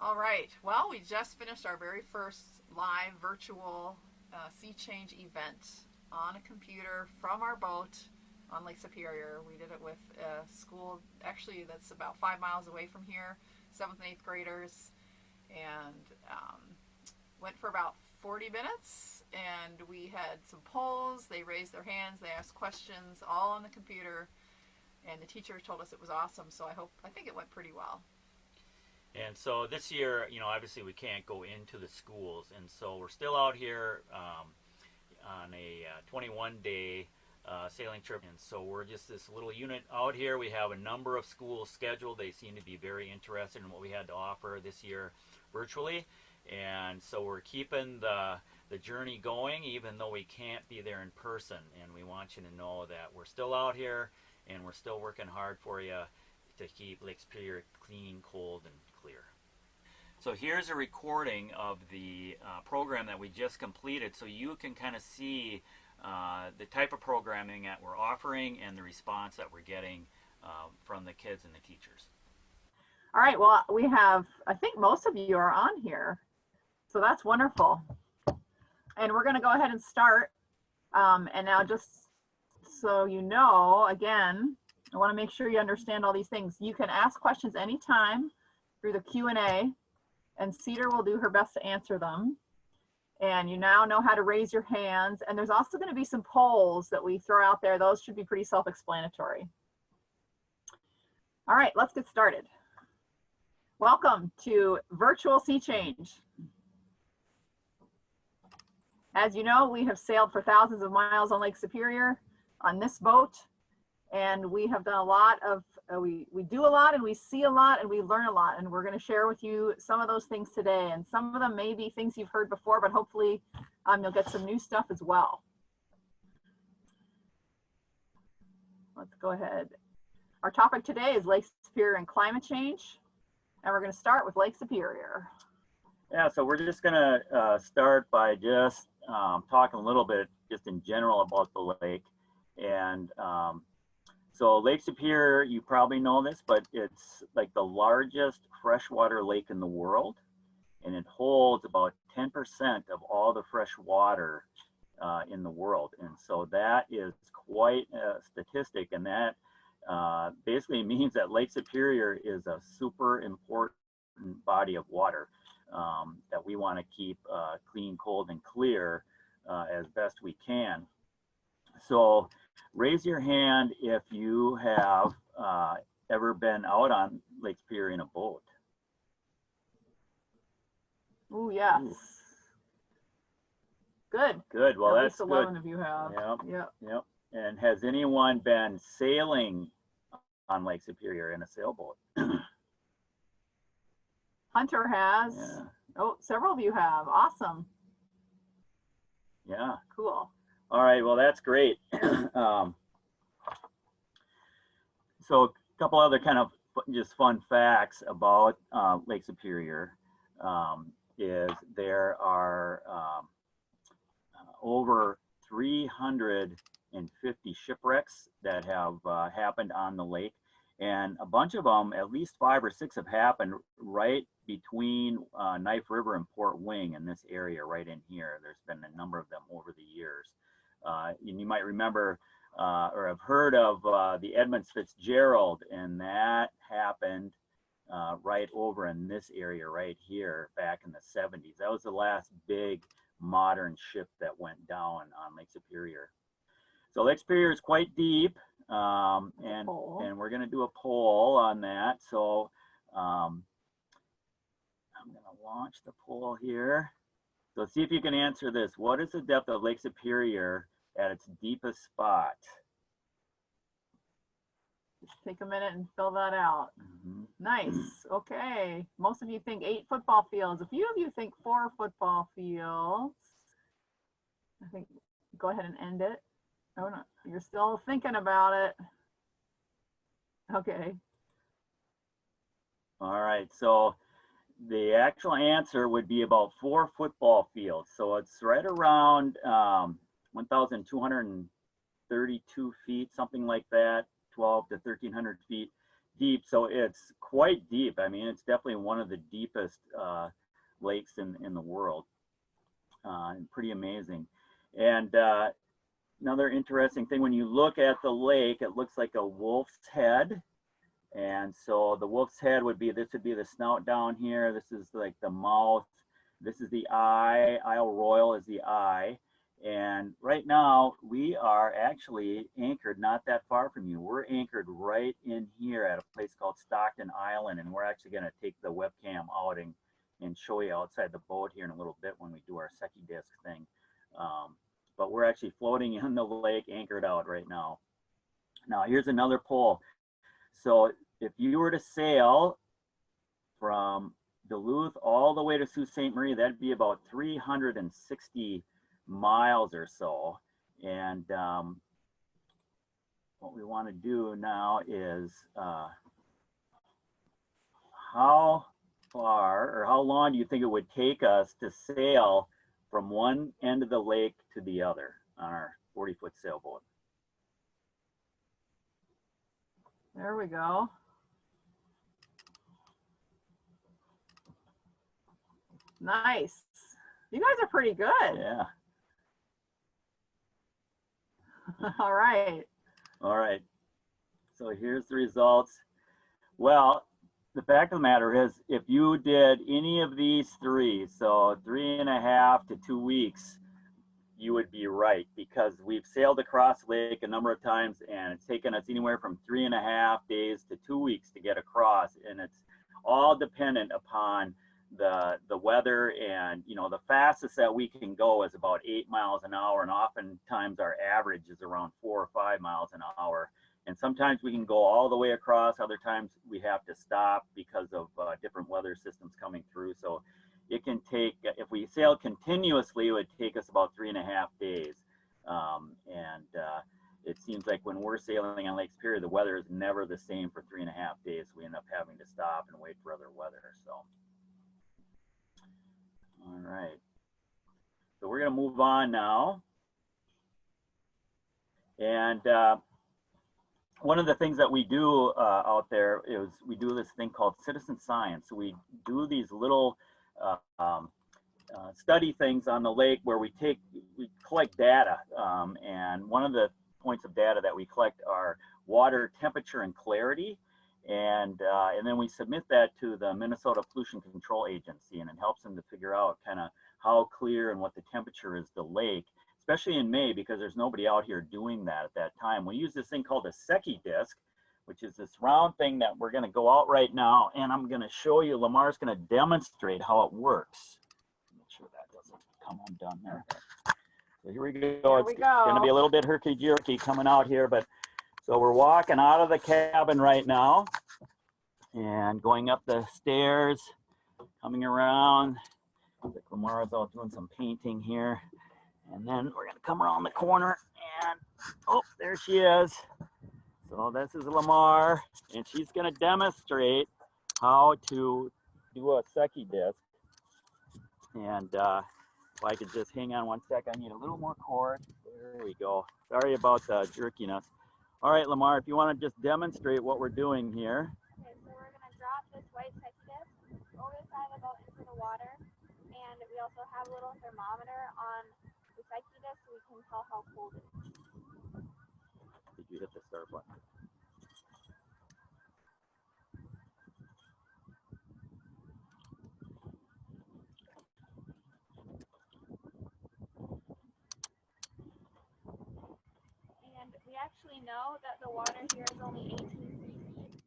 All right. Well, we just finished our very first live virtual sea change event on a computer from our boat on Lake Superior. We did it with a school, actually, that's about 5 miles away from here, 7th and 8th graders, and went for about 40 minutes. And we had some polls. They raised their hands. They asked questions, all on the computer. And the teacher told us it was awesome. So I think it went pretty well. And so this year, obviously we can't go into the schools, and so we're still out here on a 21-day sailing trip. And so we're just this little unit out here. We have a number of schools scheduled. They seem to be very interested in what we had to offer this year virtually. And so we're keeping the journey going, even though we can't be there in person. And we want you to know that we're still out here, and we're still working hard for you to keep Lake Superior clean, cold, and clear. So here's a recording of the program that we just completed, so you can kind of see the type of programming that we're offering and the response that we're getting from the kids and the teachers. All right, well, we have, I think most of you are on here, so that's wonderful. And we're going to go ahead and start. And now, just so you know, again, I want to make sure you understand all these things. You can ask questions anytime through the Q&A, and Cedar will do her best to answer them. And you now know how to raise your hands. And there's also going to be some polls that we throw out there. Those should be pretty self-explanatory. All right, let's get started. Welcome to Virtual Sea Change. As you know, we have sailed for thousands of miles on Lake Superior on this boat. And we have done a lot of, we do a lot, and we see a lot, and we learn a lot. And we're going to share with you some of those things today. And some of them may be things you've heard before, but hopefully you'll get some new stuff as well. Let's go ahead. Our topic today is Lake Superior and climate change. And we're going to start with Lake Superior. Yeah, so we're just going to start by just talking a little bit just in general about the lake. And so Lake Superior, you probably know this, but it's like the largest freshwater lake in the world, and it holds about 10% of all the fresh water in the world. And so that is quite a statistic, and that basically means that Lake Superior is a super important body of water that we want to keep clean, cold, and clear as best we can. So raise your hand if you have ever been out on Lake Superior in a boat. Oh, yes. Ooh. Good. Good. Well, at that's least 11 of you have. Yep. And has anyone been sailing on Lake Superior in a sailboat? Hunter has. Yeah. Oh, several of you have. Awesome. Yeah. Cool. All right, well, that's great. So a couple other kind of just fun facts about Lake Superior is there are over 350 shipwrecks that have happened on the lake. And a bunch of them, at least 5 or 6, have happened right between Knife River and Port Wing in this area right in here. There's been a number of them over the years. And you might remember or have heard of the Edmunds Fitzgerald, and that happened right over in this area right here back in the 70s. That was the last big modern ship that went down on Lake Superior. So Lake Superior is quite deep, and we're going to do a poll on that. So I'm going to launch the poll here. So see if you can answer this. What is the depth of Lake Superior at its deepest spot? Just take a minute and fill that out. Mm-hmm. Nice. Okay. Most of you think 8 football fields. A few of you think 4 football fields. I think go ahead and end it. Oh no, you're still thinking about it. Okay. All right. So the actual answer would be about 4 football fields. So it's right around 1,232 feet, something like that, 12 to 1,300 feet deep. So it's quite deep. I mean, it's definitely one of the deepest lakes in the world. Pretty amazing. And another interesting thing, when you look at the lake, it looks like a wolf's head. And so the wolf's head would be, this would be the snout down here. This is like the mouth. This is the eye. Isle Royal is the eye. And right now we are actually anchored not that far from you. We're anchored right in here at a place called Stockton Island. And we're actually going to take the webcam out and show you outside the boat here in a little bit when we do our Secchi disc thing. But we're actually floating in the lake, anchored out right now. Now here's another pole. So if you were to sail from Duluth all the way to Sault Ste. Marie, that'd be about 360 miles or so. And what we want to do now is how far or how long do you think it would take us to sail from one end of the lake to the other on our 40-foot sailboat? There we go. Nice. You guys are pretty good. Yeah. All right. All right. So here's the results. Well, the fact of the matter is, if you did any of these three, so 3.5 to 2 weeks, you would be right, because we've sailed across the lake a number of times and it's taken us anywhere from 3.5 days to 2 weeks to get across. And it's all dependent upon the weather, and you know, the fastest that we can go is about 8 miles an hour, and oftentimes our average is around 4 or 5 miles an hour. And sometimes we can go all the way across, other times we have to stop because of different weather systems coming through. So it can take, if we sail continuously, it would take us about 3.5 days. It seems like when we're sailing on Lake Superior, the weather is never the same for 3.5 days. We end up having to stop and wait for other weather. So, all right. So we're going to move on now. And one of the things that we do out there is we do this thing called citizen science. So we do these little study things on the lake where we collect data. And one of the points of data that we collect are water temperature and clarity. And then we submit that to the Minnesota Pollution Control Agency, and it helps them to figure out kind of how clear and what the temperature is the lake, especially in May, because there's nobody out here doing that at that time. We use this thing called a Secchi disc, which is this round thing that we're going to go out right now, and I'm going to show you. Lamar's going to demonstrate how it works. Make sure that doesn't come undone there. So here we go. It's going to be a little bit herky-jerky coming out here, but so we're walking out of the cabin right now and going up the stairs, coming around. Lamar's out doing some painting here. And then we're going to come around the corner and, oh, there she is. So this is Lamar, and she's going to demonstrate how to do a Secchi disc. And if I could just hang on one sec, I need a little more cord. There we go. Sorry about the jerkiness. All right, Lamar, if you want to just demonstrate what we're doing here. Okay, so we're going to drop this white Secchi disc over the side of the boat into the water. And we also have a little thermometer on the Secchi disc so we can tell how cold it is. Did you hit the start button? And we actually know that the water here is only 18 feet deep,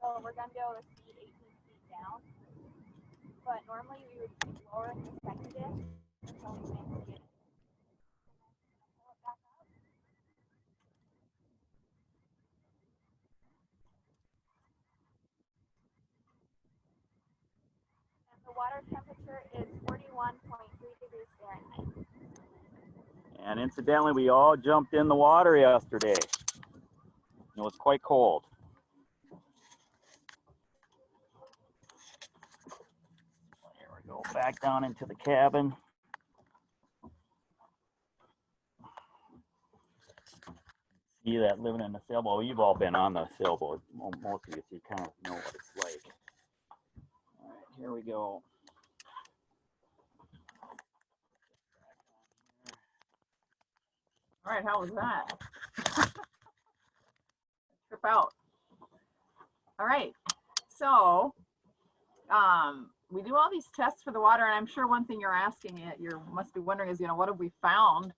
so we're going to be able to see 18 feet down. But normally we would keep lowering the Secchi disc until we can get it. Pull it back up. And the water temperature is 41.3 degrees Fahrenheit. And incidentally, we all jumped in the water yesterday. It was quite cold. Here we go, back down into the cabin. See that living in the sailboat? You've all been on the sailboat, most of you, so you kind of know what it's like. All right, here we go. All right, how was that? Trip out. All right, so we do all these tests for the water, and I'm sure one thing you're asking it, you must be wondering is, what have we found?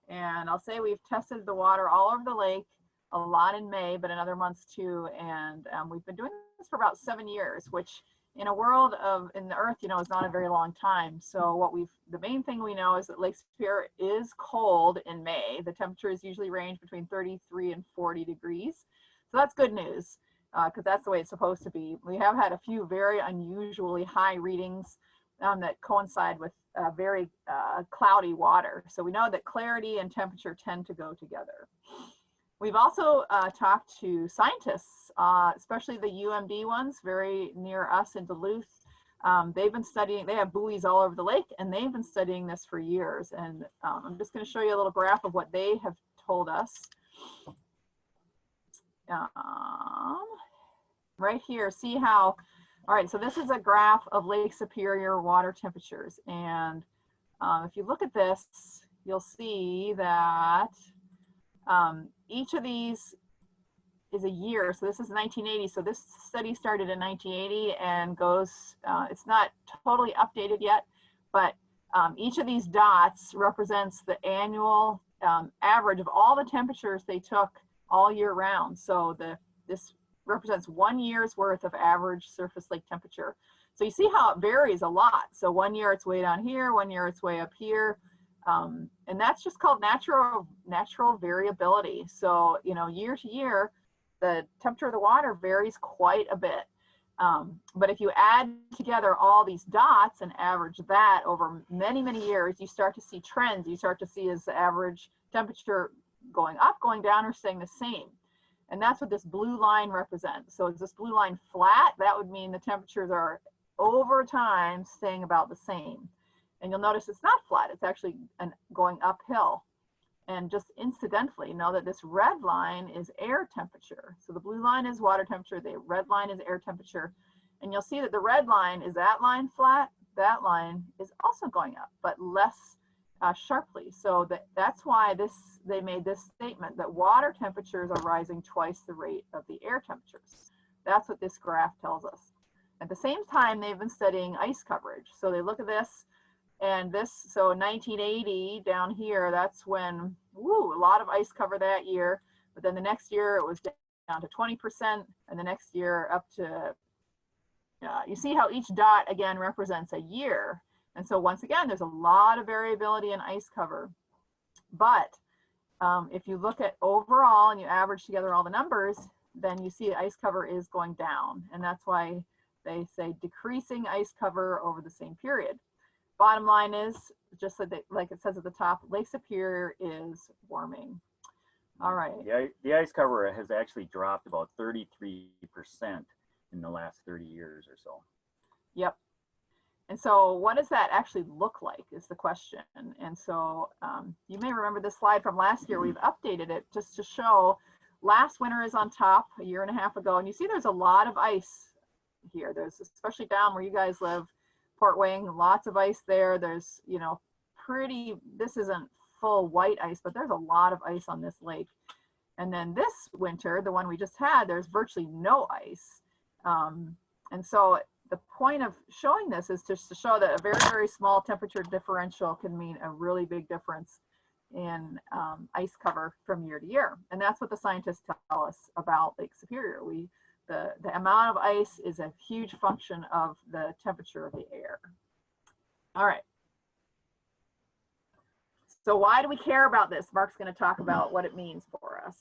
And I'll say we've tested the water all over the lake, a lot in May, but in other months too. And we've been doing this for about 7 years, which in a world in the earth, is not a very long time. So the main thing we know is that Lake Superior is cold in May. The temperatures usually range between 33 and 40 degrees. So that's good news, because that's the way it's supposed to be. We have had a few very unusually high readings that coincide with very cloudy water. So we know that clarity and temperature tend to go together. We've also talked to scientists, especially the UMD ones very near us in Duluth. They've been studying, they have buoys all over the lake, and they've been studying this for years. And I'm just going to show you a little graph of what they have told us. Right here, see how, all right, so this is a graph of Lake Superior water temperatures. And if you look at this, you'll see that each of these is a year. So this is 1980. So this study started in 1980 and goes, it's not totally updated yet, but each of these dots represents the annual average of all the temperatures they took all year round. So this represents 1 year's worth of average surface lake temperature. So you see how it varies a lot. So 1 year it's way down here, 1 year it's way up here. And that's just called natural variability. So, year to year, the temperature of the water varies quite a bit. But if you add together all these dots and average that over many, many years, you start to see trends. You start to see is the average temperature going up, going down, or staying the same. And that's what this blue line represents. So is this blue line flat? That would mean the temperatures are over time staying about the same. And you'll notice it's not flat, it's actually going uphill. And just incidentally, know that this red line is air temperature. So the blue line is water temperature, the red line is air temperature. And you'll see that the red line, is that line flat? That line is also going up, but less sharply. So that's why they made this statement that water temperatures are rising twice the rate of the air temperatures. That's what this graph tells us. At the same time, they've been studying ice coverage. So they look at this, and so 1980 down here, that's when, a lot of ice cover that year. But then the next year it was down to 20%, and the next year up to, you see how each dot again represents a year. And so once again, there's a lot of variability in ice cover. But if you look at overall and you average together all the numbers, then you see ice cover is going down. And that's why they say decreasing ice cover over the same period. Bottom line is, just like it says at the top, Lake Superior is warming. All right. The ice cover has actually dropped about 33% in the last 30 years or so. Yep. And so what does that actually look like is the question. And so you may remember this slide from last year. We've updated it just to show last winter is on top a year and a half ago. And you see there's a lot of ice here. There's, especially down where you guys live, Port Wing, lots of ice there. There's, this isn't full white ice, but there's a lot of ice on this lake. And then this winter, the one we just had, there's virtually no ice. And so the point of showing this is just to show that a very, very small temperature differential can mean a really big difference in ice cover from year to year. And that's what the scientists tell us about Lake Superior. The amount of ice is a huge function of the temperature of the air. All right. So why do we care about this? Mark's going to talk about what it means for us.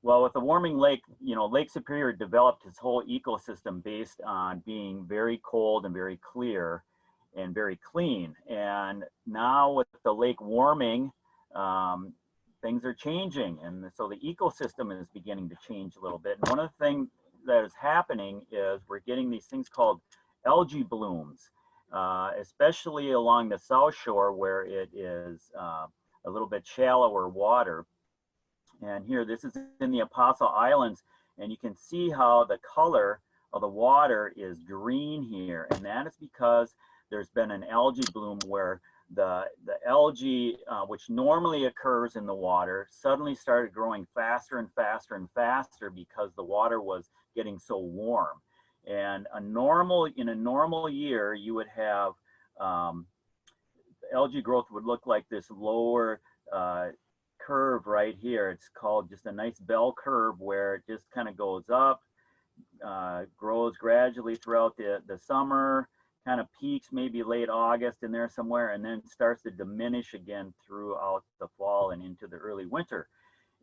Well, with the warming lake, Lake Superior developed its whole ecosystem based on being very cold and very clear and very clean. And now with the lake warming, things are changing. And so the ecosystem is beginning to change a little bit. And one of the things that is happening is we're getting these things called algae blooms, especially along the South Shore where it is a little bit shallower water. And here, this is in the Apostle Islands, and you can see how the color of the water is green here, and that is because there's been an algae bloom where the algae, which normally occurs in the water, suddenly started growing faster and faster and faster because the water was getting so warm. And in a normal year, you would have algae growth would look like this lower curve right here. It's called just a nice bell curve where it just kind of goes up, grows gradually throughout the summer, kind of peaks maybe late August in there somewhere, and then starts to diminish again throughout the fall and into the early winter.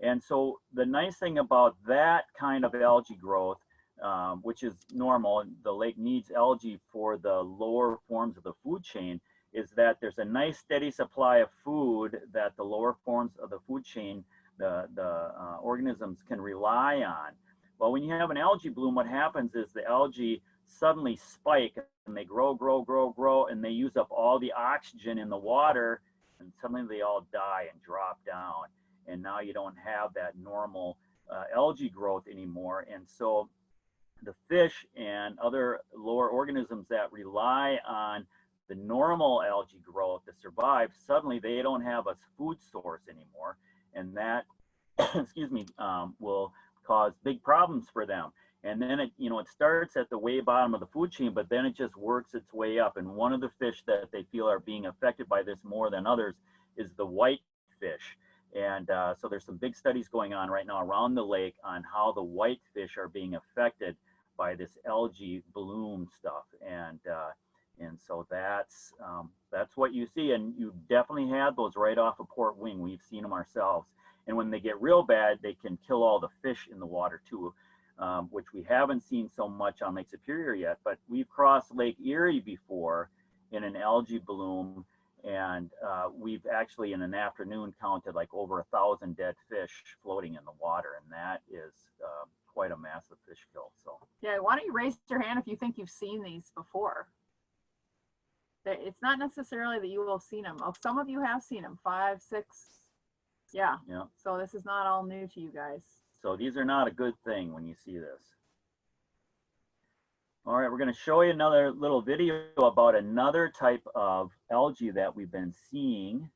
And so the nice thing about that kind of algae growth, which is normal, the lake needs algae for the lower forms of the food chain, is that there's a nice steady supply of food that the lower forms of the food chain, the organisms can rely on. Well, when you have an algae bloom, what happens is the algae suddenly spike and they grow, and they use up all the oxygen in the water, and suddenly they all die and drop down. And now you don't have that normal algae growth anymore. And so the fish and other lower organisms that rely on the normal algae growth to survive, suddenly they don't have a food source anymore. And that, excuse me, will cause big problems for them. And then it starts at the way bottom of the food chain, but then it just works its way up. And one of the fish that they feel are being affected by this more than others is the white fish. And so there's some big studies going on right now around the lake on how the white fish are being affected by this algae bloom stuff. And so that's what you see. And you definitely had those right off of Port Wing. We've seen them ourselves. And when they get real bad, they can kill all the fish in the water too, which we haven't seen so much on Lake Superior yet. But we've crossed Lake Erie before in an algae bloom, and we've actually in an afternoon counted like over 1,000 dead fish floating in the water, and that is quite a massive fish kill. So yeah, why don't you raise your hand if you think you've seen these before? It's not necessarily that you will have seen them. Oh, some of you have seen them, 5, 6. Yeah. So this is not all new to you guys. So these are not a good thing when you see this. All right, we're going to show you another little video about another type of algae that we've been seeing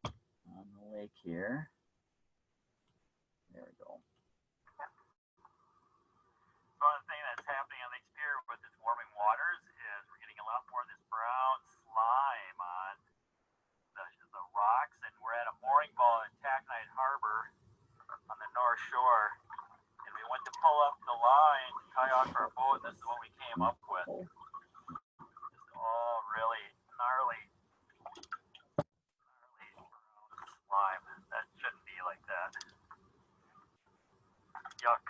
on the lake here. There we go. So the thing that's happening on Lake Superior with its warming waters is we're getting a lot more of this brown slime on the rocks, and we're at a mooring ball in Taconite Harbor on the North Shore, and we went to pull up the line to tie off our boat, and this is what we came up with. Just all really gnarly brown slime. That shouldn't be like that. Yuck.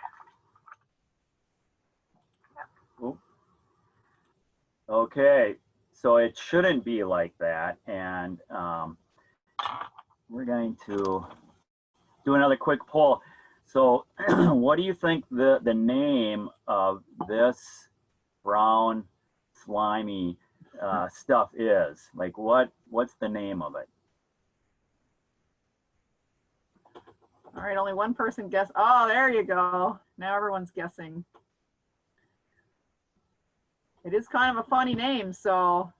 Oop. Okay, so it shouldn't be like that, and we're going to do another quick poll. So what do you think the name of this brown slimy stuff is? Like what's the name of it? All right, only one person guessed. Oh, there you go. Now everyone's guessing. It is kind of a funny name, so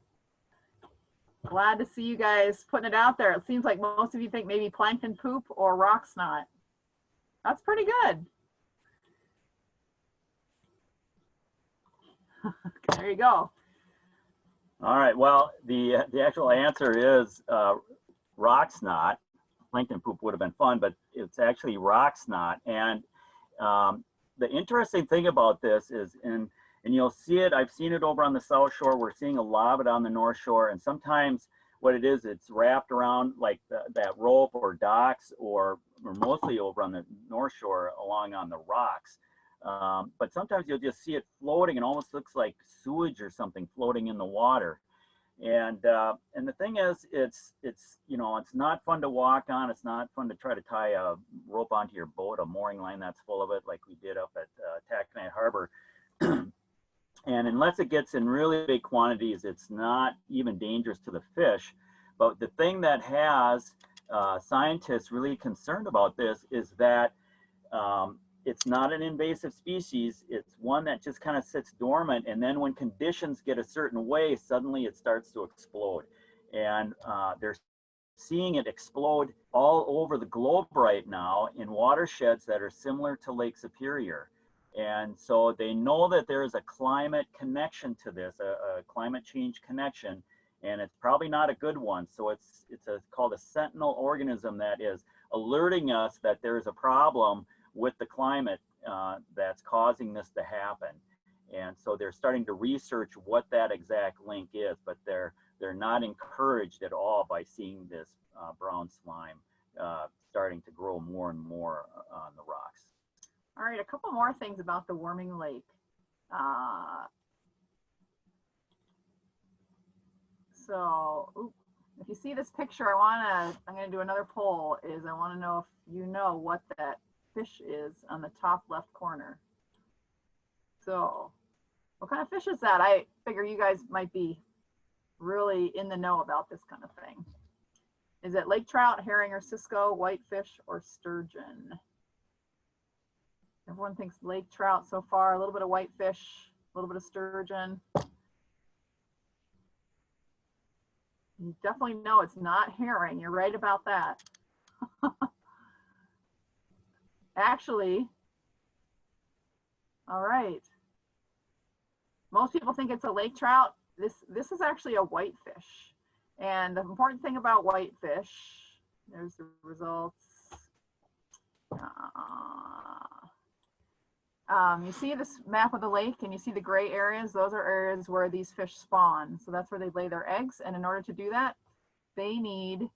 glad to see you guys putting it out there. It seems like most of you think maybe plankton poop or rock snot. That's pretty good. There you go. All right, well, the actual answer is rock snot. Plankton poop would have been fun, but it's actually rock snot. And the interesting thing about this is, and you'll see it, I've seen it over on the South Shore, we're seeing a lot of it on the North Shore, and sometimes what it is, it's wrapped around like that rope or docks, or mostly over on the North Shore along on the rocks. But sometimes you'll just see it floating and almost looks like sewage or something floating in the water. And the thing is, it's not fun to walk on. It's not fun to try to tie a rope onto your boat, a mooring line that's full of it, like we did up at Taconite Harbor. And unless it gets in really big quantities, it's not even dangerous to the fish. But the thing that has scientists really concerned about this is that it's not an invasive species. It's one that just kind of sits dormant, and then when conditions get a certain way, suddenly it starts to explode. And they're seeing it explode all over the globe right now in watersheds that are similar to Lake Superior. And so they know that there is a climate connection to this, a climate change connection, and it's probably not a good one. So it's called a sentinel organism that is alerting us that there is a problem with the climate that's causing this to happen. And so they're starting to research what that exact link is, but they're not encouraged at all by seeing this brown slime starting to grow more and more on the rocks. All right, a couple more things about the warming lake. If you see this picture, I'm gonna do another poll, I wanna know if you know what that fish is on the top left corner. So what kind of fish is that? I figure you guys might be really in the know about this kind of thing. Is it lake trout, herring or cisco, whitefish, or sturgeon? Everyone thinks lake trout so far, a little bit of whitefish, a little bit of sturgeon. You definitely know it's not herring. You're right about that. Actually, all right. Most people think it's a lake trout. This is actually a whitefish. And the important thing about whitefish, there's the results. You see this map of the lake and you see the gray areas, those are areas where these fish spawn. So that's where they lay their eggs. And in order to do that, they need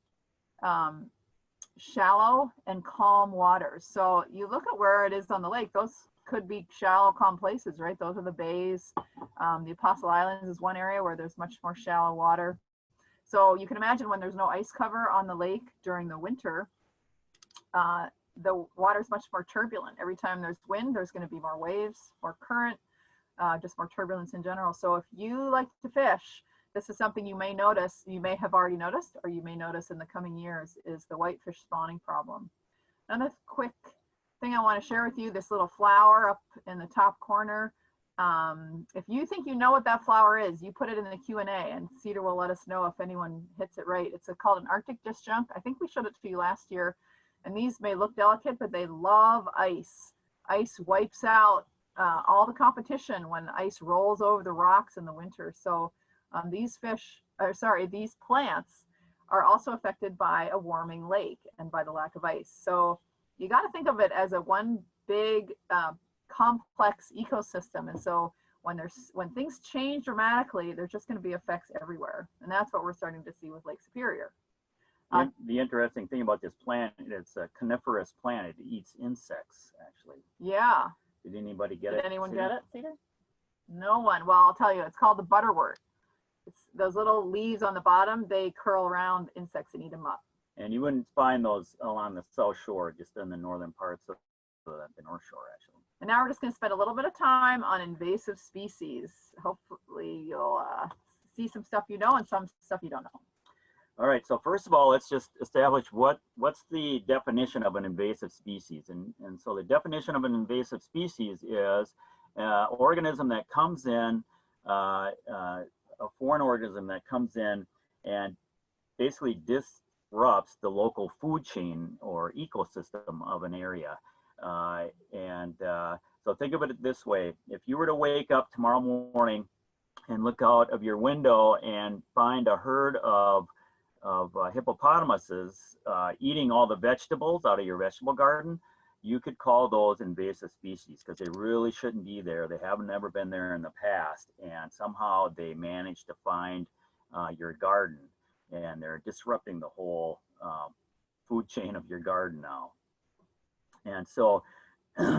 shallow and calm waters. So you look at where it is on the lake, those could be shallow, calm places, right? Those are the bays. The Apostle Islands is one area where there's much more shallow water. So you can imagine when there's no ice cover on the lake during the winter, the water is much more turbulent. Every time there's wind, there's going to be more waves, more current, just more turbulence in general. So if you like to fish, this is something you may notice, you may have already noticed, or you may notice in the coming years, is the whitefish spawning problem. Another quick thing I want to share with you, this little flower up in the top corner. If you think you know what that flower is, you put it in the Q&A and Cedar will let us know if anyone hits it right. It's called an Arctic disjunct. I think we showed it to you last year. And these may look delicate, but they love ice. Ice wipes out all the competition when ice rolls over the rocks in the winter. So these plants are also affected by a warming lake and by the lack of ice. So you got to think of it as a one big complex ecosystem. And so when things change dramatically, there's just going to be effects everywhere. And that's what we're starting to see with Lake Superior. The interesting thing about this plant, it's a coniferous plant. It eats insects, actually. Yeah. Did anybody get it? Did anyone get it, Cedar? No one. Well, I'll tell you, it's called the butterwort. It's those little leaves on the bottom, they curl around insects and eat them up. And you wouldn't find those along the south shore, just in the northern parts of the north shore, actually. And now we're just going to spend a little bit of time on invasive species. Hopefully you'll see some stuff you know and some stuff you don't know. All right, so first of all, let's just establish what's the definition of an invasive species. And so the definition of an invasive species is an organism that comes in, a foreign organism that comes in and basically disrupts the local food chain or ecosystem of an area. So think of it this way. If you were to wake up tomorrow morning and look out of your window and find a herd of hippopotamuses eating all the vegetables out of your vegetable garden, you could call those invasive species because they really shouldn't be there. They haven't ever been there in the past, and somehow they managed to find your garden, and they're disrupting the whole food chain of your garden now. And so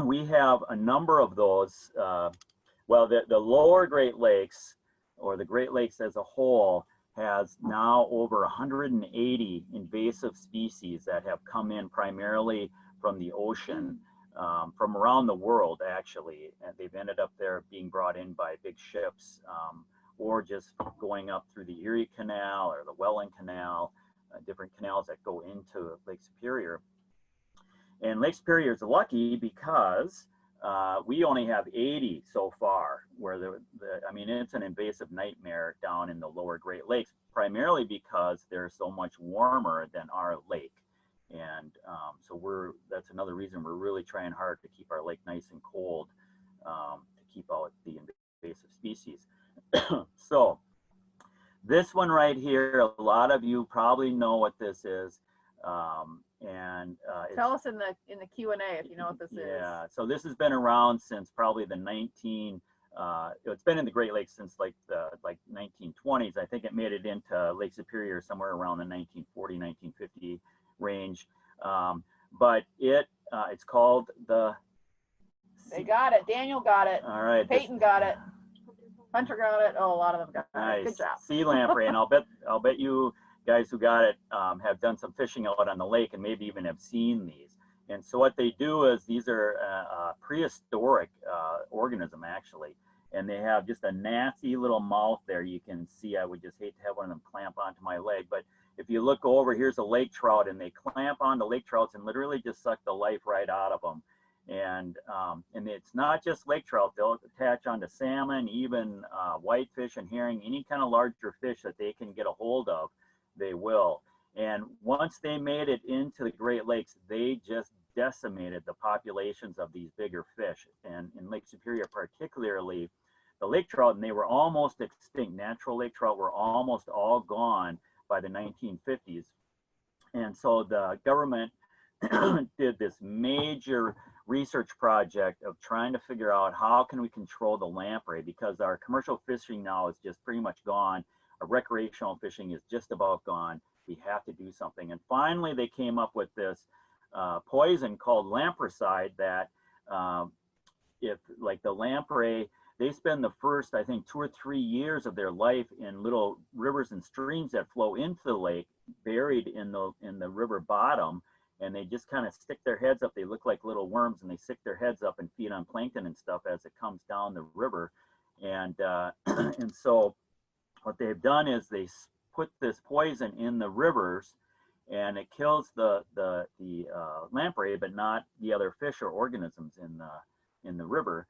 we have a number of those. Well, the lower Great Lakes, or the Great Lakes as a whole, has now over 180 invasive species that have come in primarily from the ocean, from around the world, actually. And they've ended up there being brought in by big ships, or just going up through the Erie Canal or the Welland Canal. different canals that go into Lake Superior. And Lake Superior is lucky because we only have 80 so far, where I mean, it's an invasive nightmare down in the lower Great Lakes, primarily because they're so much warmer than our lake. And so that's another reason we're really trying hard to keep our lake nice and cold, to keep out the invasive species. So this one right here, a lot of you probably know what this is. Tell us in the Q&A if you know what this is. Yeah, so this has been around since probably the it's been in the Great Lakes since like the 1920s. I think it made it into Lake Superior somewhere around the 1940, 1950 range. But it's called the... They got it. Daniel got it. All right. Peyton got it. Hunter got it. Oh, a lot of them got nice. it. Good job. Sea lamprey, and I'll bet you guys who got it have done some fishing out on the lake and maybe even have seen these. And so what they do is these are a prehistoric organism actually, and they have just a nasty little mouth there. You can see, I would just hate to have one of them clamp onto my leg, but if you look over, here's a lake trout, and they clamp onto lake trouts and literally just suck the life right out of them. And it's not just lake trout, they'll attach onto salmon, even whitefish and herring, any kind of larger fish that they can get a hold of, they will. And once they made it into the Great Lakes, they just decimated the populations of these bigger fish. And in Lake Superior particularly, the lake trout, and they were almost extinct. Natural lake trout were almost all gone by the 1950s. And so the government did this major research project of trying to figure out how can we control the lamprey, because our commercial fishing now is just pretty much gone. Our recreational fishing is just about gone. We have to do something. And finally, they came up with this poison called lampricide that if like the lamprey, they spend the first, I think, 2 or 3 years of their life in little rivers and streams that flow into the lake, buried in the river bottom, and they just kind of stick their heads up. They look like little worms, and they stick their heads up and feed on plankton and stuff as it comes down the river. And and so what they've done is they put this poison in the rivers, and it kills the lamprey, but not the other fish or organisms in the river.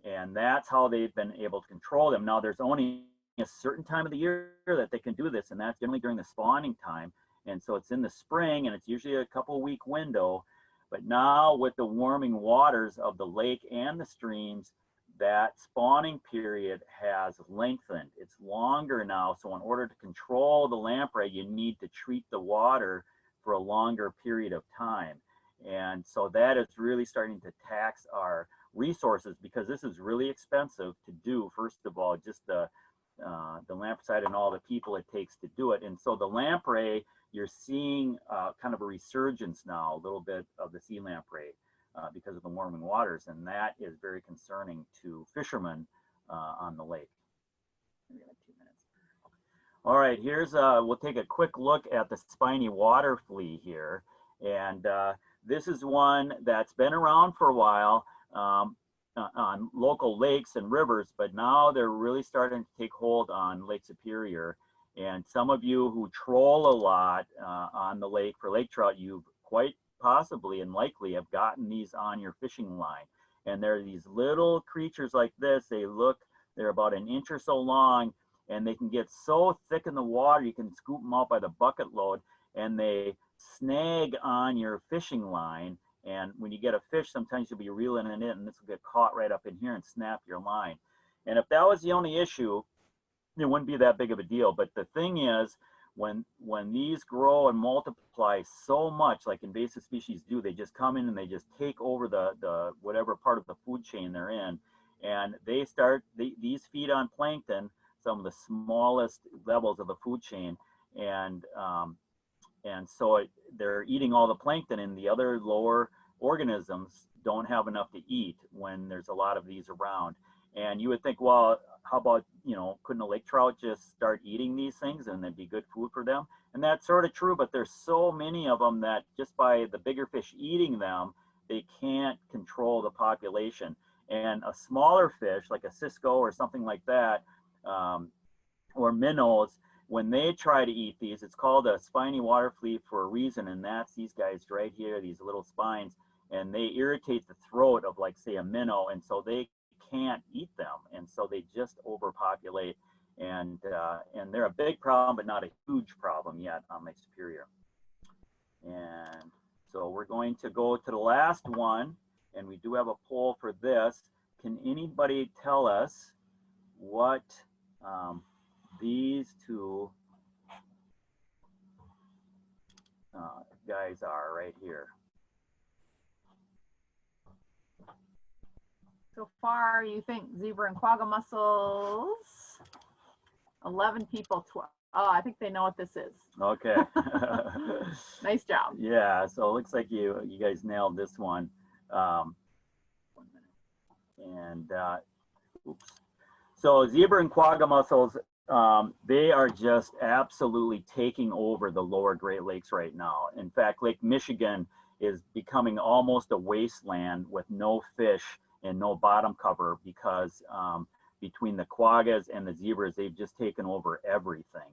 And that's how they've been able to control them. Now, there's only a certain time of the year that they can do this, and that's generally during the spawning time. And so it's in the spring, and it's usually a couple-week window. But now with the warming waters of the lake and the streams, that spawning period has lengthened. It's longer now. So in order to control the lamprey, you need to treat the water for a longer period of time. And so that is really starting to tax our resources, because this is really expensive to do. First of all, just the lampricide and all the people it takes to do it. And so the lamprey, you're seeing kind of a resurgence now, a little bit of the sea lamprey because of the warming waters, and that is very concerning to fishermen on the lake. Maybe like 2 minutes. All right, here's we'll take a quick look at the spiny water flea here, and this is one that's been around for a while on local lakes and rivers, but now they're really starting to take hold on Lake Superior. And some of you who troll a lot on the lake for lake trout, you quite possibly and likely have gotten these on your fishing line. And they're these little creatures like this. They're about an inch or so long, and they can get so thick in the water, you can scoop them out by the bucket load, and they snag on your fishing line. And when you get a fish, sometimes you'll be reeling it in, and this will get caught right up in here and snap your line. And if that was the only issue, it wouldn't be that big of a deal. But the thing is, when these grow and multiply so much, like invasive species do, they just come in and they just take over the whatever part of the food chain they're in, and these feed on plankton, some of the smallest levels of the food chain, and so they're eating all the plankton, and the other lower organisms don't have enough to eat when there's a lot of these around. And you would think, well, how about, couldn't a lake trout just start eating these things and it'd be good food for them? And that's sort of true, but there's so many of them that just by the bigger fish eating them, they can't control the population. And a smaller fish, like a cisco or something like that, or minnows, when they try to eat these, it's called a spiny water flea for a reason, and that's these guys right here, these little spines, and they irritate the throat of, like, say, a minnow, and so they can't eat them, and so they just overpopulate, and they're a big problem, but not a huge problem yet on Lake Superior. And so we're going to go to the last one, and we do have a poll for this. Can anybody tell us what these two guys are right here? So far, you think zebra and quagga mussels? 11 people. Oh, I think they know what this is. Okay. Nice job. Yeah, so it looks like you guys nailed this one. 1 minute. And oops. So zebra and quagga mussels, they are just absolutely taking over the lower Great Lakes right now. In fact, Lake Michigan is becoming almost a wasteland with no fish and no bottom cover because between the quaggas and the zebras, they've just taken over everything.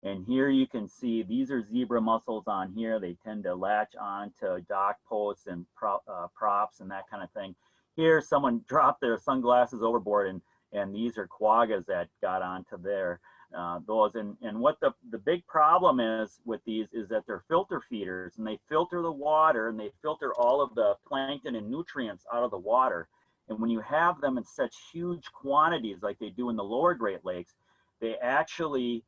And here you can see these are zebra mussels on here. They tend to latch on to dock posts and props and that kind of thing. Here, someone dropped their sunglasses overboard, and these are quaggas that got onto those. And what the big problem is with these is that they're filter feeders, and they filter the water, and they filter all of the plankton and nutrients out of the water. And when you have them in such huge quantities like they do in the lower Great Lakes, they actually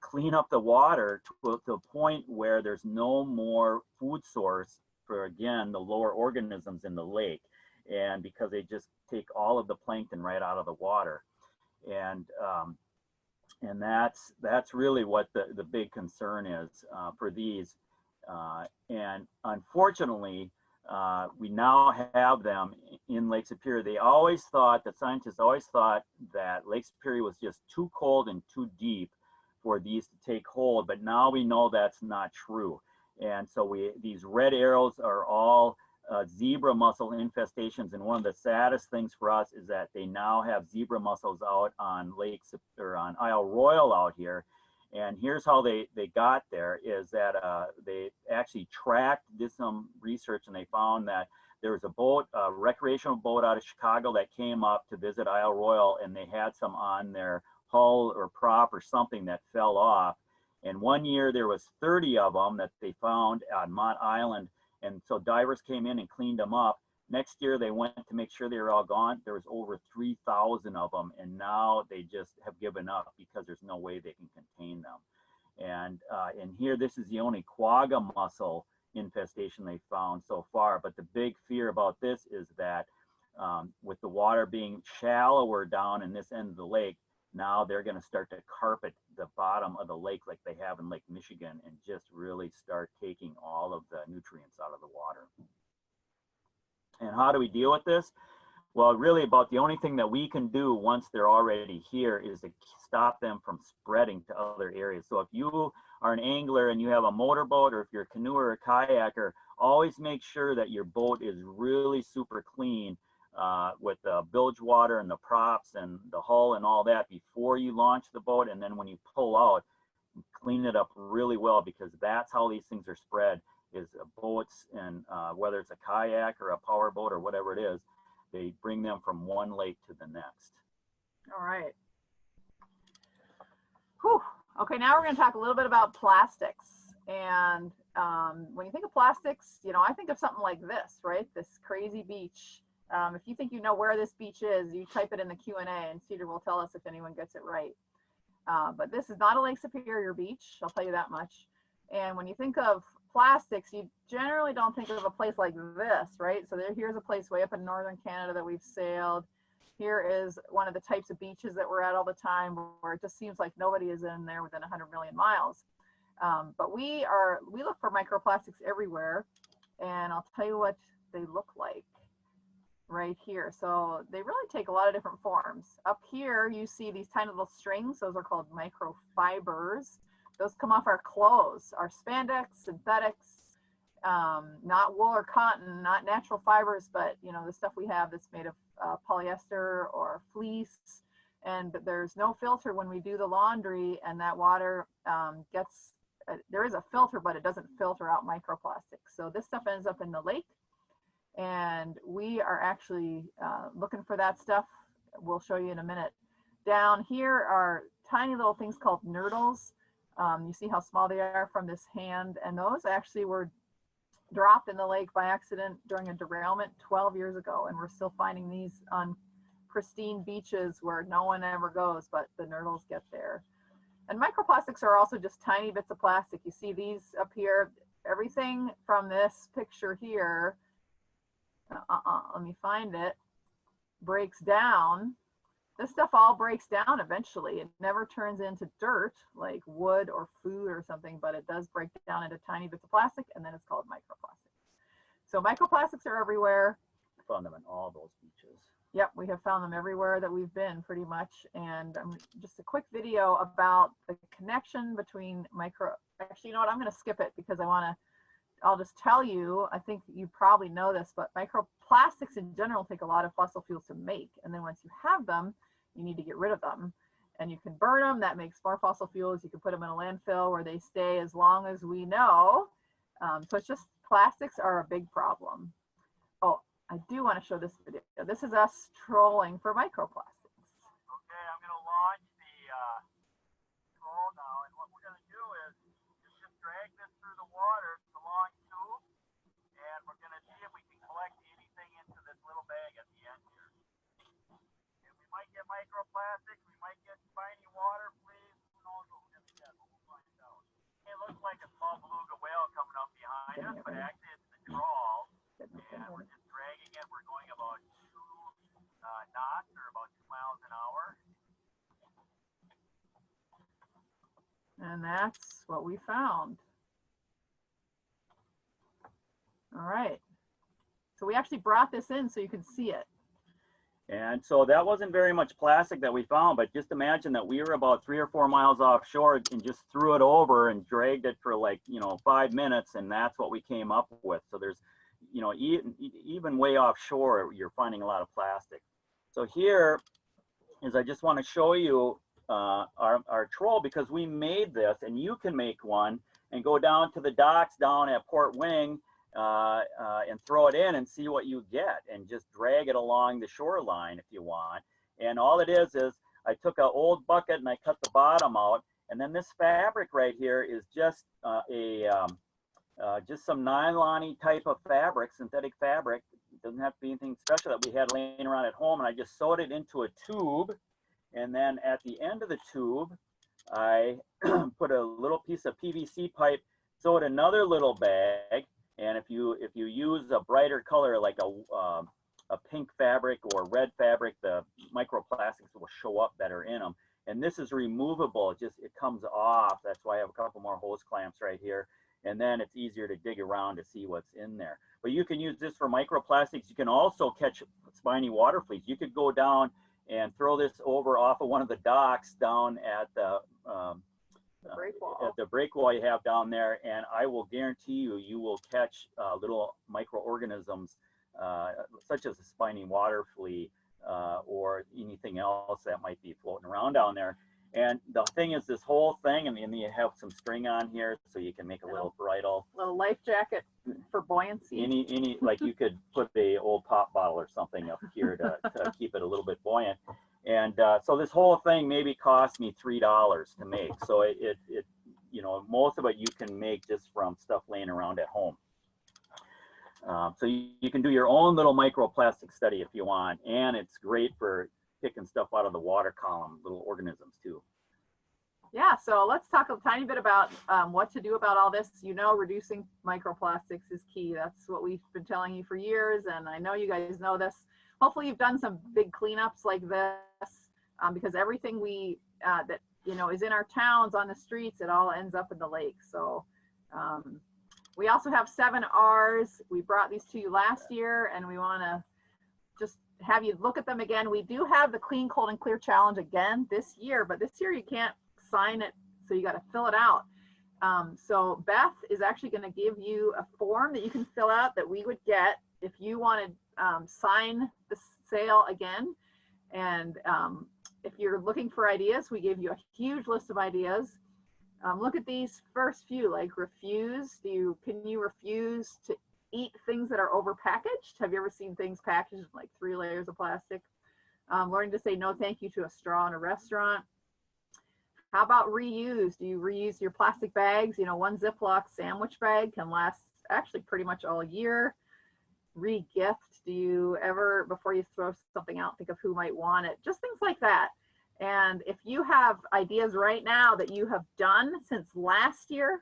clean up the water to a point where there's no more food source for, again, the lower organisms in the lake. And because they just take all of the plankton right out of the water. And that's really what the big concern is for these. And unfortunately, we now have them in Lake Superior. The scientists always thought that Lake Superior was just too cold and too deep for these to take hold, but now we know that's not true. And so these red arrows are all zebra mussel infestations, and one of the saddest things for us is that they now have zebra mussels out on on Isle Royal out here. And here's how they got there is that they actually did some research, and they found that there was a recreational boat out of Chicago that came up to visit Isle Royal, and they had some on their hull or prop or something that fell off. And one year there was 30 of them that they found on Mont Island. And so divers came in and cleaned them up. Next year they went to make sure they were all gone. There was over 3,000 of them, and now they just have given up because there's no way they can contain them. And here, this is the only quagga mussel infestation they found so far. But the big fear about this is that with the water being shallower down in this end of the lake, now they're going to start to carpet the bottom of the lake like they have in Lake Michigan and just really start taking all of the nutrients out of the water. And how do we deal with this? Well, really about the only thing that we can do once they're already here is to stop them from spreading to other areas. So if you are an angler and you have a motorboat, or if you're a canoer or a kayaker, always make sure that your boat is really super clean with the bilge water and the props and the hull and all that before you launch the boat. And then when you pull out, clean it up really well, because that's how these things are spread, is boats, and whether it's a kayak or a power boat or whatever it is, they bring them from one lake to the next. All right. Whew. Okay, now we're going to talk a little bit about plastics. And when you think of plastics, I think of something like this, right? This crazy beach. If you think you know where this beach is, you type it in the Q&A, and Cedar will tell us if anyone gets it right. But this is not a Lake Superior beach, I'll tell you that much. And when you think of plastics, you generally don't think of a place like this, right? So here's a place way up in northern Canada that we've sailed. Here is one of the types of beaches that we're at all the time, where it just seems like nobody is in there within 100 million miles. But we look for microplastics everywhere, and I'll tell you what they look like right here. So they really take a lot of different forms. Up here you see these tiny little strings. Those are called microfibers. Those come off our clothes, our spandex, synthetics, not wool or cotton, not natural fibers, but the stuff we have that's made of polyester or fleece. and there's no filter when we do the laundry, and that water gets, there is a filter, but it doesn't filter out microplastics. So this stuff ends up in the lake, and we are actually looking for that stuff. We'll show you in a minute. Down here are tiny little things called nurdles. You see how small they are from this hand, and those actually were dropped in the lake by accident during a derailment 12 years ago, and we're still finding these on pristine beaches where no one ever goes, but the nurdles get there. And microplastics are also just tiny bits of plastic. You see these up here, everything from this picture here, let me find it, breaks down. This stuff all breaks down eventually. It never turns into dirt like wood or food or something, but it does break down into tiny bits of plastic, and then it's called microplastics. So microplastics are everywhere. Found them in all those beaches. Yep, we have found them everywhere that we've been, pretty much. And just a quick video about the connection between actually, you know what, I'm going to skip it because I'll just tell you, I think you probably know this, but microplastics in general take a lot of fossil fuels to make. And then once you have them, you need to get rid of them. And you can burn them, that makes more fossil fuels. You can put them in a landfill where they stay as long as we know. So it's just, plastics are a big problem. Oh, I do want to show this video. This is us trolling for microplastics. Okay, I'm going to launch the troll now, and what we're going to do is just drag this through the water. It's a long tube, and we're going to see if we can collect anything into this little bag at the end here. And we might get microplastics, we might get spiny water fleas, who knows what we're going to get, but we'll find out. It looks like a small beluga whale coming up behind us, but actually it's the trawl, and we're just dragging it. We're going about 2 knots, or about 2 miles an hour. And that's what we found. All right. So we actually brought this in so you can see it. And so that wasn't very much plastic that we found, but just imagine that we were about 3 or 4 miles offshore and just threw it over and dragged it for, like, 5 minutes, and that's what we came up with. So there's, even way offshore, you're finding a lot of plastic. So here is, I just want to show you our troll, because we made this, and you can make one and go down to the docks down at Port Wing and throw it in and see what you get, and just drag it along the shoreline if you want. And all it is I took an old bucket and I cut the bottom out, and then this fabric right here is just just some nylon-y type of fabric, synthetic fabric. It doesn't have to be anything special that we had laying around at home, and I just sewed it into a tube. And then at the end of the tube, I put a little piece of PVC pipe, sewed another little bag. And if you use a brighter color, like a pink fabric or red fabric, the microplastics will show up better in them. And this is removable. It comes off. That's why I have a couple more hose clamps right here. And then it's easier to dig around to see what's in there. But you can use this for microplastics. You can also catch spiny water fleas. You could go down and throw this over off of one of the docks down at the break wall you have down there, and I will guarantee you will catch little microorganisms such as a spiny water flea or anything else that might be floating around down there. And the thing is, this whole thing, and then you have some string on here so you can make a little bridle. Little life jacket for buoyancy. Any like you could put a old pop bottle or something up here to keep it a little bit buoyant. And so this whole thing maybe cost me $3 to make. So it most of it you can make just from stuff laying around at home. So you can do your own little microplastic study if you want, and it's great for picking stuff out of the water column, little organisms too. Yeah, so let's talk a tiny bit about what to do about all this. Reducing microplastics is key. That's what we've been telling you for years, and I know you guys know this. Hopefully you've done some big cleanups like this, because everything that is in our towns, on the streets, it all ends up in the lake. So we also have 7 R's. We brought these to you last year, and we want to just have you look at them again. We do have the Clean, Cold, and Clear Challenge again this year, but this year you can't sign it, so you got to fill it out. So Beth is actually going to give you a form that you can fill out that we would get if you wanted sign the sale again. And if you're looking for ideas, we gave you a huge list of ideas. Look at these first few, like refuse. Can you refuse to eat things that are overpackaged? Have you ever seen things packaged with like 3 layers of plastic? Learning to say no thank you to a straw in a restaurant. How about reuse? Do you reuse your plastic bags? You know, one Ziploc sandwich bag can last actually pretty much all year. Re-gift. Do you ever, before you throw something out, think of who might want it? Just things like that. And if you have ideas right now that you have done since last year,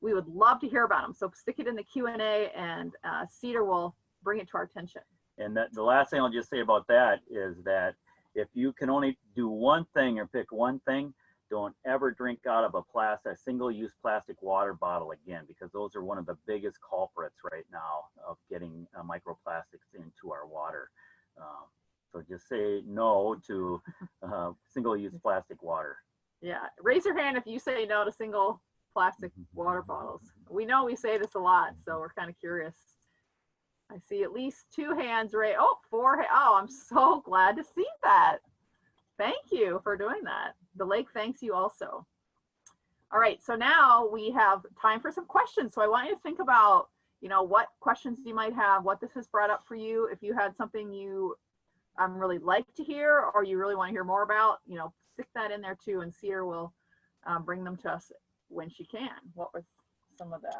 we would love to hear about them. So stick it in the Q&A, and Cedar will bring it to our attention. And the last thing I'll just say about that is that if you can only do one thing or pick one thing, don't ever drink out of a single-use plastic water bottle again, because those are one of the biggest culprits right now of getting microplastics into our water. So just say no to single-use plastic water. Yeah, raise your hand if you say no to single plastic water bottles. We know we say this a lot, so we're kind of curious. I see at least 2 hands raised. Oh, 4. Oh, I'm so glad to see that. Thank you for doing that. The lake thanks you also. All right, so now we have time for some questions. So I want you to think about, you know, what questions you might have, what this has brought up for you. If you had something you really like to hear, or you really want to hear more about, you know, stick that in there too, and Cedar will bring them to us when she can. What was some of the?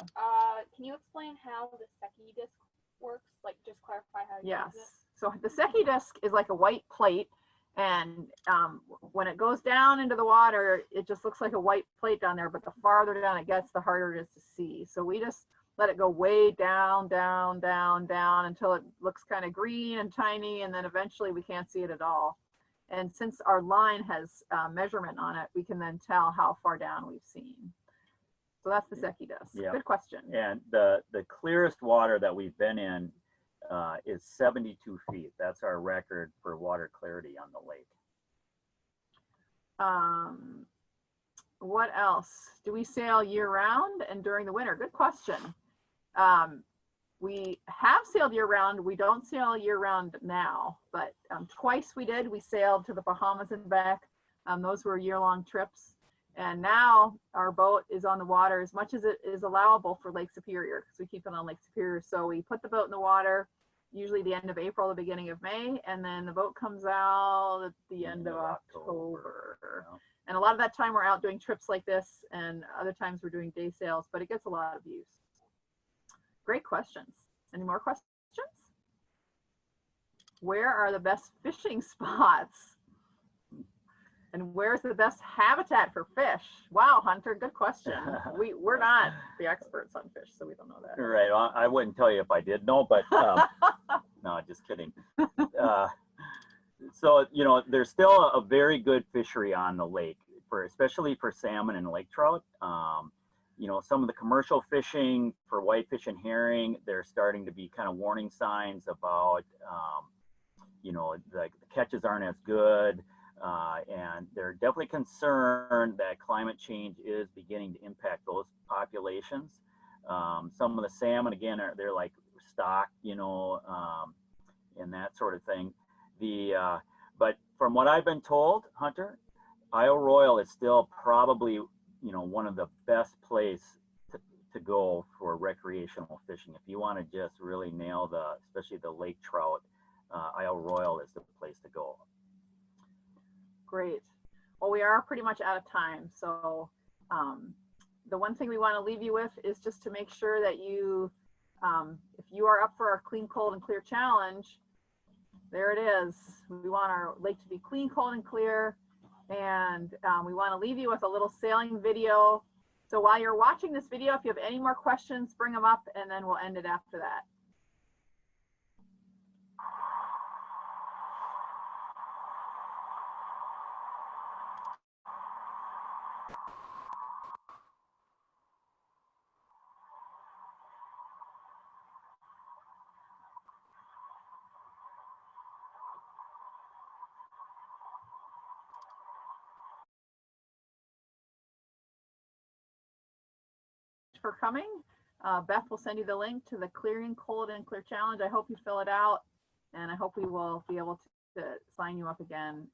Can you explain how the Secchi disc works? Like, just clarify how you Yes. use it. So the Secchi disc is like a white plate, and when it goes down into the water, it just looks like a white plate down there, but the farther down it gets, the harder it is to see. So we just let it go way down, down, down, down until it looks kind of green and tiny, and then eventually we can't see it at all. And since our line has measurement on it, we can then tell how far down we've seen. So that's the Secchi disc. Yeah. Good question. And the clearest water that we've been in is 72 feet. That's our record for water clarity on the lake. What else? Do we sail year round and during the winter? Good question. We have sailed year round. We don't sail year round now, but twice we did. We sailed to the Bahamas and back. Those were year-long trips. And now our boat is on the water as much as it is allowable for Lake Superior, because we keep it on Lake Superior. So we put the boat in the water, usually the end of April, the beginning of May, and then the boat comes out at the end of October. Yeah. And a lot of that time we're out doing trips like this, and other times we're doing day sails, but it gets a lot of use. Great questions. Any more questions? Where are the best fishing spots? And where's the best habitat for fish? Wow, Hunter, good question. We're not the experts on fish, so we don't know that. Right. Well, I wouldn't tell you if I did know, but no, just kidding. So, you know, there's still a very good fishery on the lake, especially for salmon and lake trout. You know, some of the commercial fishing for whitefish and herring, they're starting to be kind of warning signs about, you know, the catches aren't as good. And they're definitely concerned that climate change is beginning to impact those populations. Some of the salmon, again, they're like stocked, you know, and that sort of thing. But from what I've been told, Hunter, Isle Royale is still probably, you know, one of the best places to go for recreational fishing. If you want to just really nail especially the lake trout, Isle Royale is the place to go. Great. Well, we are pretty much out of time. So the one thing we want to leave you with is just to make sure that you, if you are up for our Clean, Cold, and Clear challenge, there it is. We want our lake to be clean, cold, and clear. And we want to leave you with a little sailing video. So while you're watching this video, if you have any more questions, bring them up, and then we'll end it after that. For coming. Beth will send you the link to the Clearing Cold and Clear Challenge. I hope you fill it out, and I hope we will be able to sign you up again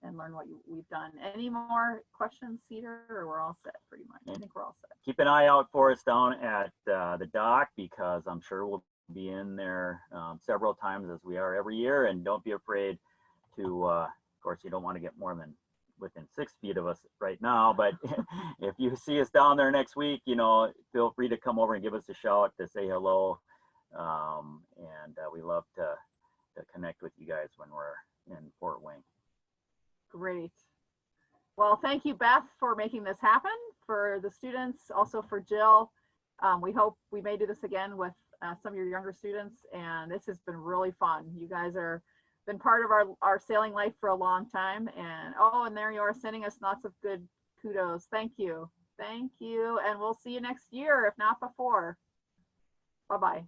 and learn what we've done. Any more questions, Cedar, or we're all set pretty much? I think we're all set. Keep an eye out for us down at the dock, because I'm sure we'll be in there several times as we are every year. And don't be afraid to, of course, you don't want to get more than within 6 feet of us right now, but if you see us down there next week, you know, feel free to come over and give us a shout to say hello. And we love to connect with you guys when we're in Fort Wayne. Great. Well, thank you, Beth, for making this happen for the students, also for Jill. We hope we may do this again with some of your younger students, and this has been really fun. You guys are been part of our sailing life for a long time, and oh, and there you are sending us lots of good kudos. Thank you. Thank you, and we'll see you next year, if not before. Bye-bye.